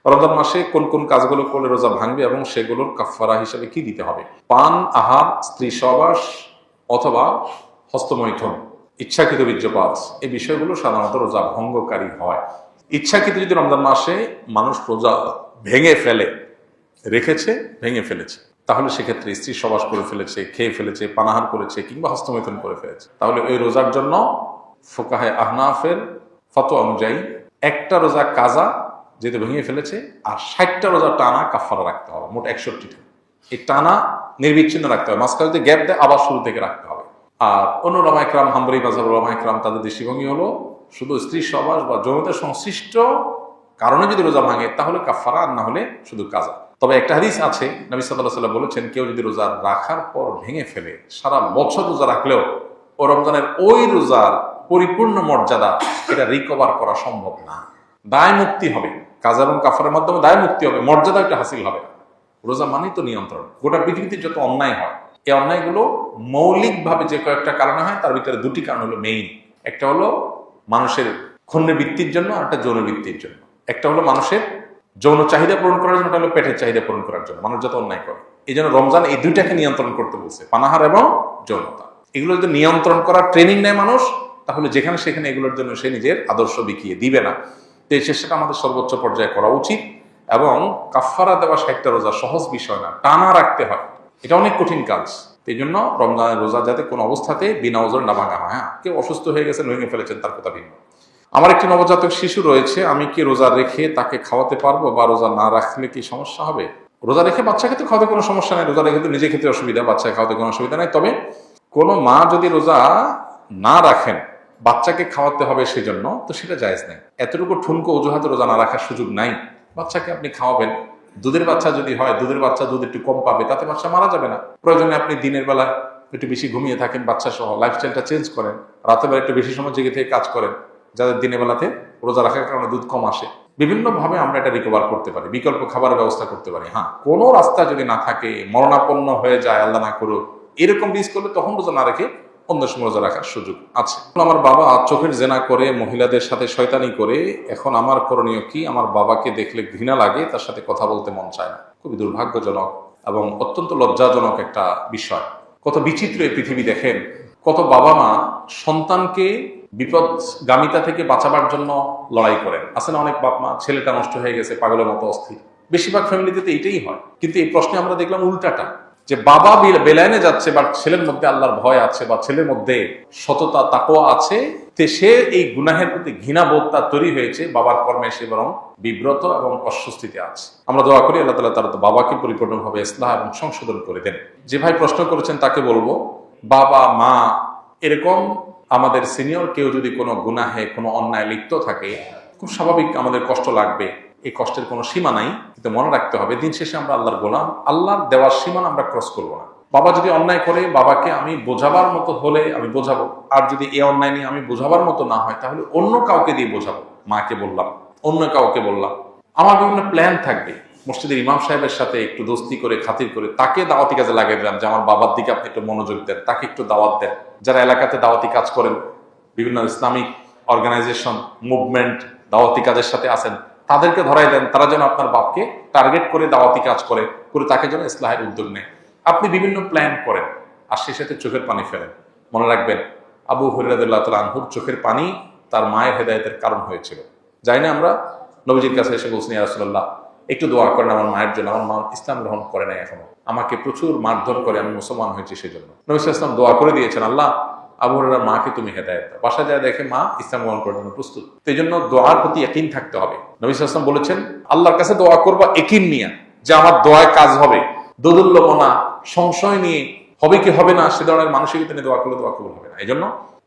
রমজান মাসে কোন কোন কাজগুলো করলে রোজা ভাঙবে এবং সেগুলোর কাফারা হিসেবে কি দিতে হবে? পান, আহার, স্ত্রী সহবাস অথবা হস্তমৈথুন, ইচ্ছাকৃত বীর্যপাত, এই বিষয়গুলো সাধারণত রোজা ভঙ্গকারী হয়। ইচ্ছাকৃত যদি রমজান মাসে মানুষ রোজা ভেঙে ফেলে, রেখেছে ভেঙে ফেলেছে, তাহলে সেক্ষেত্রে স্ত্রী সহবাস করে ফেলেছে, খেয়ে ফেলেছে, পানাহার করেছে কিংবা হস্তমৈথুন করে ফেলেছে, তাহলে ওই রোজার জন্য ফুকাহে আহনাফের ফতোয়া অনুযায়ী একটা রোজা কাজা যেহেতু ভেঙে ফেলেছে, আর 60টা রোজা টানা কাফারা রাখতে হবে, মোট 61টা। এই টানা নির্বিচ্ছিন্ন রাখতে হবে, মাঝখানে যদি গ্যাপ দেয় আবার শুরু থেকে রাখতে হবে। আর অন্য ওলামা ইকরাম, হাম্বলি মাযহাবের ওলামা ইকরাম, তাদের দৃষ্টিভঙ্গি হলো শুধু স্ত্রী সহবাস বা যৌনতার সংশ্লিষ্ট কারণে যদি রোজা ভাঙে তাহলে কাফারা, আর না হলে শুধু কাজা। তবে একটা হাদিস আছে, নবী সাল্লাল্লাহু আলাইহি ওয়াসাল্লাম বলেছেন, কেউ যদি রোজা রাখার পর ভেঙে ফেলে, সারা বছর রোজা রাখলেও ও রমজানের ওই রোজার পরিপূর্ণ মর্যাদা এটা রিকভার করা সম্ভব না। দায় মুক্তি হবে, কাজা এবং কাফারের মাধ্যমে দায় মুক্তি হবে, মর্যাদা একটা হাসিল হবে না। রোজা মানেই তো নিয়ন্ত্রণ। গোটা পৃথিবীতে যত অন্যায় হয়, এই অন্যায়গুলো মৌলিকভাবে যে কয়েকটা কারণে হয়, তার ভিতরে দুটি কারণ হলো মেইন। একটা হলো মানুষের ক্ষুণ্ণ বৃত্তির জন্য, আর একটা যৌন বৃত্তির জন্য। একটা হলো মানুষের যৌন চাহিদা পূরণ করার জন্য, একটা হলো পেটের চাহিদা পূরণ করার জন্য মানুষ যত অন্যায় করে। এই জন্য রমজান এই দুইটাকে নিয়ন্ত্রণ করতে বলছে, পানাহার এবং যৌনতা। এগুলো যদি নিয়ন্ত্রণ করার ট্রেনিং নেয় মানুষ, তাহলে যেখানে সেখানে এগুলোর জন্য সে নিজের আদর্শ বিকিয়ে দিবে না। তো এই চেষ্টাটা আমাদের সর্বোচ্চ পর্যায়ে করা উচিত। এবং কাফারা দেওয়া 60টা রোজা সহজ বিষয় না, টানা রাখতে হয়, এটা অনেক কঠিন কাজ। এই জন্য রমজানের রোজা যাতে কোনো অবস্থাতে বিনা ওজর না ভাঙা হয়। হ্যাঁ, কেউ অসুস্থ হয়ে গেছেন, ভেঙে ফেলেছেন, তার কথা ভিন্ন। আমার একটি নবজাতক শিশু রয়েছে, আমি কি রোজা রেখে তাকে খাওয়াতে পারবো, বা রোজা না রাখলে কি সমস্যা হবে? রোজা রেখে বাচ্চাকে তো খাওয়াতে কোনো সমস্যা নেই, রোজা রেখে তো নিজে খেতে অসুবিধা, বাচ্চাকে খাওয়াতে কোনো অসুবিধা নেই। তবে কোনো মা যদি রোজা না রাখেন, বাচ্চাকে খাওয়াতে হবে সেজন্য, তো সেটা জায়েজ নেই। এতটুকু ঠুনকো অজুহাতে রোজা না রাখার সুযোগ নাই। বাচ্চাকে আপনি খাওয়াবেন, দুধের বাচ্চা যদি হয়, দুধের বাচ্চা দুধ একটু কম পাবে, তাতে বাচ্চা মারা যাবে না। প্রয়োজনে আপনি দিনের বেলা একটু বেশি ঘুমিয়ে থাকেন বাচ্চা সহ, লাইফস্টাইলটা চেঞ্জ করেন, রাতের বেলা একটু বেশি সময় জেগে থেকে কাজ করেন, যাদের দিনের বেলাতে রোজা রাখার কারণে দুধ কম আসে। বিভিন্নভাবে আমরা এটা রিকভার করতে পারি, বিকল্প খাবারের ব্যবস্থা করতে পারি। হ্যাঁ, কোনো রাস্তা যদি না থাকে, মরণাপন্ন হয়ে যায়, আল্লাহ না করুক, এরকম রিস্ক করলে তখন রোজা না রেখে অন্য সময় রোজা রাখার সুযোগ আছে। আমার বাবা চোখের জেনা করে, মহিলাদের সাথে শয়তানি করে, এখন আমার করণীয় কি? আমার বাবাকে দেখলে ঘৃণা লাগে, তার সাথে কথা বলতে মন চায় না। খুবই দুর্ভাগ্যজনক এবং অত্যন্ত লজ্জাজনক একটা বিষয়। কত বিচিত্র এই পৃথিবী দেখেন, কত বাবা মা সন্তানকে বিপদগামিতা থেকে বাঁচাবার জন্য লড়াই করেন। আছে না অনেক বাপ মা, ছেলেটা নষ্ট হয়ে গেছে, পাগলের মতো অস্থির। বেশিরভাগ ফ্যামিলিতে তো এইটাই হয়। কিন্তু এই প্রশ্নে আমরা দেখলাম উল্টাটা, যে বাবা বেলাইনে যাচ্ছে, বা ছেলের মধ্যে আল্লাহর ভয় আছে, বা ছেলের মধ্যে সততা তাকওয়া আছে, তে সে এই গুনাহের প্রতি ঘৃণাবোধ তার তৈরি হয়েছে, বাবার কর্মে সে বরং বিব্রত এবং অস্বস্তিতে আছে। আমরা দোয়া করি আল্লাহ তাআলা তার বাবাকে পরিপূর্ণভাবে ইসলাহ এবং সংশোধন করে দেন। যে ভাই প্রশ্ন করেছেন তাকে বলবো, বাবা মা এরকম আমাদের সিনিয়র কেউ যদি কোনো গুনাহে, কোনো অন্যায় লিপ্ত থাকে, খুব স্বাভাবিক আমাদের কষ্ট লাগবে। এই কষ্টের কোনো সীমা নাই, কিন্তু মনে রাখতে হবে দিন শেষে আমরা আল্লাহর গোলাম, আল্লাহর দেওয়ার সীমানা আমরা ক্রস করবো না। বাবা যদি অন্যায় করে, বাবাকে আমি বোঝাবার মতো হলে আমি বোঝাবো, আর যদি এই অন্যায় নিয়ে আমি বোঝাবার মতো না হয়, তাহলে অন্য কাউকে দিয়ে বোঝাবো। মাকে বললাম, অন্য কাউকে বললাম। আমার বিভিন্ন প্ল্যান থাকবে, মসজিদের ইমাম সাহেবের সাথে একটু দোস্তি করে, খাতির করে তাকে দাওয়াতি কাজে লাগিয়ে দিলাম, যে আমার বাবার দিকে আপনি একটু মনোযোগ দেন, তাকে একটু দাওয়াত দেন। যারা এলাকাতে দাওয়াতি কাজ করেন, বিভিন্ন ইসলামিক অর্গানাইজেশন, মুভমেন্ট, দাওয়াতি কাজের সাথে আছেন, তাদেরকে ধরাই দেন, তারা যেন আপনার বাপকে টার্গেট করে দাওয়াতি কাজ করে তাকে যেন ইসলাহের উদ্যোগ নেয়। আপনি বিভিন্ন প্ল্যান করেন, আর সেই সাথে চোখের পানি ফেলেন। মনে রাখবেন, আবু হুরায়রা রাদিয়াল্লাহু তাআলা আনহুর চোখের পানি তার মায়ের হেদায়েতের কারণ হয়েছিল। যাই না আমরা নবীজির কাছে এসে বলছি, ইয়া রাসূলুল্লাহ একটু দোয়া করেন আমার মায়ের জন্য, আমার মা ইসলাম গ্রহণ করে নাই এখনো, আমাকে প্রচুর মারধর করে, আমি মুসলমান হয়েছি সেজন্য। নবী সাল্লাল্লাহু আলাইহি ওয়াসাল্লাম দোয়া করে দিয়েছেন, আল্লাহ আবু হুরায়রার মাকে তুমি হেদায়েত দাও। বাসা যায় দেখে মা ইসলাম গ্রহণ করার জন্য প্রস্তুত। এই জন্য দোয়ার প্রতি ইয়াকিন থাকতে হবে। নবী সাল্লাল্লাহু আলাইহি ওয়াসাল্লাম বলেছেন, আল্লাহর কাছে দোয়া করবা ইয়াকিন নিয়ে, যে আমার দোয়ায় কাজ হবে। দোদুল্যমনা, সংশয় নিয়ে হবে কি হবে না সে ধরনের মানসিকতা নিয়ে দোয়া করলে দোয়া কবুল হবে না। এই জন্য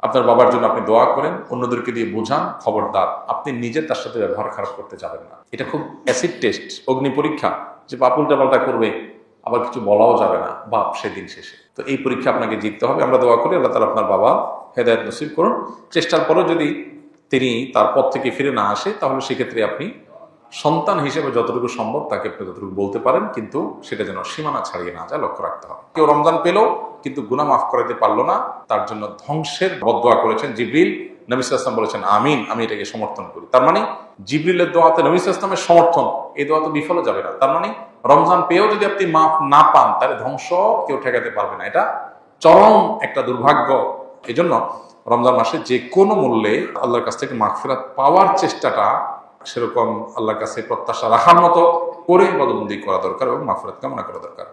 আপনার বাবার জন্য আপনি দোয়া করেন, অন্যদেরকে দিয়ে বোঝান, খবরদার আপনি নিজে তার সাথে ব্যবহার খারাপ করতে যাবেন না। এটা খুব অ্যাসিড টেস্ট, অগ্নি পরীক্ষা, যে বাপ উল্টা পাল্টা করবে, আবার কিছু বলাও যাবে না বাপ সেদিন শেষে। তো এই পরীক্ষা আপনাকে জিততে হবে। আমরা দোয়া করি আল্লাহ তাআলা আপনার বাবা হেদায়েত নসিব করুন। চেষ্টার পরও যদি তিনি তার পথ থেকে ফিরে না আসে, তাহলে সেক্ষেত্রে আপনি সন্তান হিসেবে যতটুকু সম্ভব তাকে আপনি ততটুকু বলতে পারেন, কিন্তু সেটা যেন সীমানা ছাড়িয়ে না যায়, লক্ষ্য রাখতে হবে। কেউ রমজান পেল কিন্তু গুনাহ মাফ করাতে পারলো না, তার জন্য ধ্বংসের বদদোয়া করেছেন জিবরিল, নবী সাল্লাল্লাহু আলাইহি ওয়াসাল্লাম বলেছেন আমিন, আমি এটাকে সমর্থন করি। তার মানে জিবরিলের দোয়াতে নবী সাল্লাল্লাহু আলাইহি ওয়াসাল্লামের সমর্থন, এই দোয়া তো বিফলে যাবে না। তার মানে রমজান পেয়েও যদি আপনি মাফ না পান, তাহলে ধ্বংস কেউ ঠেকাতে পারবে না, এটা চরম একটা দুর্ভাগ্য। এই জন্য রমজান মাসে যে কোনো মূল্যে আল্লাহর কাছ থেকে মাগফিরাত পাওয়ার চেষ্টাটা সেরকম আল্লাহর কাছে প্রত্যাশা রাখার মতো করে ইবাদতবন্দি করা দরকার এবং মাগফিরাত কামনা করা দরকার।